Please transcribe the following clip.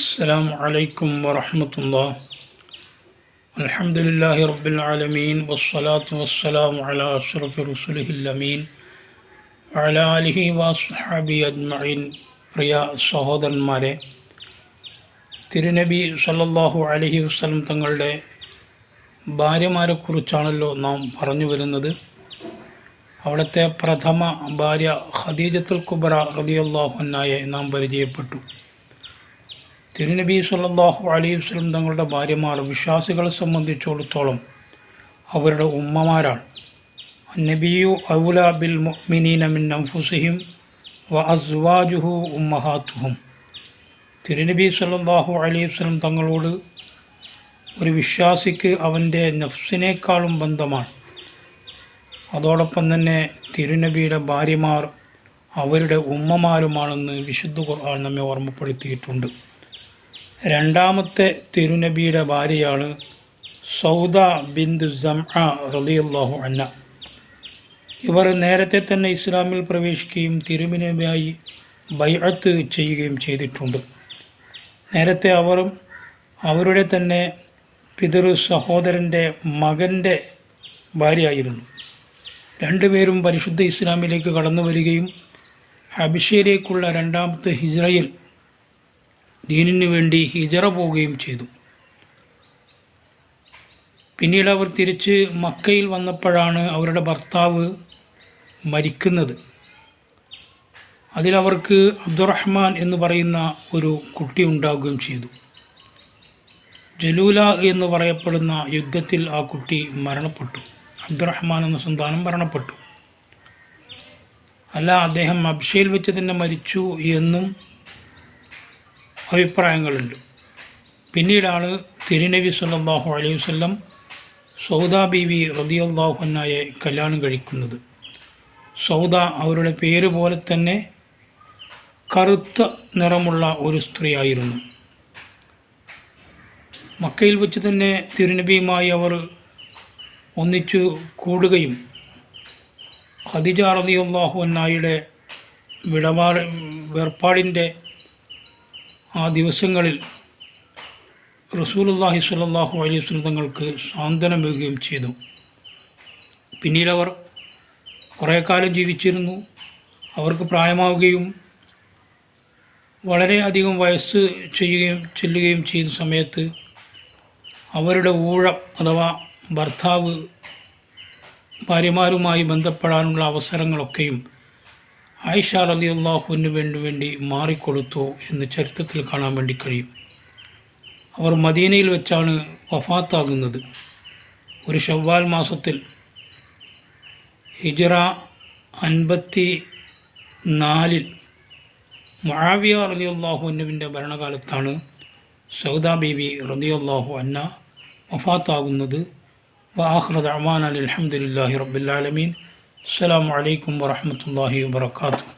السلام عليكم ورحمة الله. الحمد لله رب العالمين والصلاة والسلام على أشرف رسله الأمين وعلى آله وصحبه أجمعين. പ്രിയ സഹോദരന്മാരെ, തിരുനബി സല്ലല്ലാഹു അലൈഹി വസല്ലം തങ്ങളുടെ ഭാര്യമാരെക്കുറിച്ചാണല്ലോ നാം പറഞ്ഞു വരുന്നത്. അവിടുത്തെ പ്രഥമ ഭാര്യ ഖദീജത്തുൽ കുബ്ര റളിയല്ലാഹു അൻഹയെ നാം പരിചയപ്പെട്ടു. തിരുനബി സല്ലല്ലാഹു അലൈഹി വസല്ലം തങ്ങളുടെ ഭാര്യമാർ വിശ്വാസികളെ സംബന്ധിച്ചിടത്തോളം അവരുടെ ഉമ്മമാരാണ്. നബിയു ഔലാ ബിൽ മുഅ്മിനീന മിൻ അൻഫുസിഹിം വ അസ്വാജുഹു ഉമ്മഹാത്തുഹും. തിരുനബി സല്ലല്ലാഹു അലൈഹി വസല്ലം തങ്ങളോട് ഒരു വിശ്വാസിക്ക് അവൻ്റെ നഫ്സിനേക്കാളും ബന്ധമാണ്. അതോടൊപ്പം തന്നെ തിരുനബിയുടെ ഭാര്യമാർ അവരുടെ ഉമ്മമാരുമാണെന്ന് വിശുദ്ധ ഖുർആൻ നമ്മെ ഓർമ്മപ്പെടുത്തിയിട്ടുണ്ട്. രണ്ടാമത്തെ തിരുനബിയുടെ ഭാര്യയാണ് സൗദ ബിന്ത് സംഅ റളിയല്ലാഹു അൻഹ. ഇവർ നേരത്തെ തന്നെ ഇസ്ലാമിൽ പ്രവേശിക്കുകയും തിരുനബിയായി ബൈഅത്ത് ചെയ്യുകയും ചെയ്തിട്ടുണ്ട്. നേരത്തെ അവർ അവരുടെ തന്നെ പിതൃ സഹോദരൻ്റെ മകൻ്റെ ഭാര്യയായിരുന്നു. രണ്ടുപേരും പരിശുദ്ധ ഇസ്ലാമിലേക്ക് കടന്നു വരികയും ഹബശയിലേക്കുള്ള രണ്ടാമത്തെ ഹിജ്റയിൽ ദീനിനു വേണ്ടി ഹിജറ പോവുകയും ചെയ്തു. പിന്നീട് അവർ തിരിച്ച് മക്കയിൽ വന്നപ്പോഴാണ് അവരുടെ ഭർത്താവ് മരിക്കുന്നത്. അതിലവർക്ക് അബ്ദുറഹ്മാൻ എന്ന് പറയുന്ന ഒരു കുട്ടി ഉണ്ടാവുകയും ചെയ്തു. ജലൂല എന്ന് പറയപ്പെടുന്ന യുദ്ധത്തിൽ ആ കുട്ടി മരണപ്പെട്ടു. അബ്ദുറഹ്മാൻ എന്ന സന്താനം മരണപ്പെട്ടു. അല്ല, അദ്ദേഹം ഹബശയിൽ വെച്ച് തന്നെ മരിച്ചു എന്നും അഭിപ്രായങ്ങളുണ്ട്. പിന്നീടാണ് തിരുനബി സല്ലല്ലാഹു അലൈഹി വസല്ലം സൗദ ബീവി റളിയല്ലാഹു അൻഹയെ കല്യാണം കഴിക്കുന്നത്. സൗദ അവരുടെ പേര് പോലെ തന്നെ കറുത്ത നിറമുള്ള ഒരു സ്ത്രീയായിരുന്നു. മക്കയിൽ വെച്ച് തന്നെ തിരുനബിയുമായി അവർ ഒന്നിച്ചു കൂടുകയും ഖദീജ റളിയല്ലാഹു അൻഹയുടെ വേർപാടിൻ്റെ ആ ദിവസങ്ങളിൽ റസൂലുള്ളാഹി സ്വല്ലല്ലാഹു അലൈഹി വസല്ലം തങ്ങൾക്ക് സാന്ത്വനമേകുകയും ചെയ്തു. പിന്നീട് അവർ കുറേ കാലം ജീവിച്ചിരുന്നു. അവർക്ക് പ്രായമാവുകയും വളരെയധികം വയസ്സ് ചെല്ലുകയും ചെയ്ത സമയത്ത് അവരുടെ ഊഴം അഥവാ ഭർത്താവ് ഭാര്യമാരുമായി ബന്ധപ്പെടാനുള്ള അവസരങ്ങളൊക്കെയും ആയിഷ റളിയല്ലാഹുവിന് വേണ്ടി മാറിക്കൊടുത്തു എന്ന് ചരിത്രത്തിൽ കാണാൻ വേണ്ടി കഴിയും. അവർ മദീനയിൽ വെച്ചാണ് വഫാത്താകുന്നത്. ഒരു ശവ്വാൽ മാസത്തിൽ ഹിജ്റ 54 മുആവിയ റളിയല്ലാഹുവിൻ്റെ ഭരണകാലത്താണ് സൗദ ബീവി റളിയല്ലാഹു അൻഹ വഫാത്താകുന്നത്. വആഖിറു ദഅ്വാനാ അൽഹംദുലില്ലാഹി റബ്ബിൽ ആലമീൻ. അസ്സലാമു അലൈക്കും വറഹ്മത്തുള്ളാഹി വബറകാതുഹു.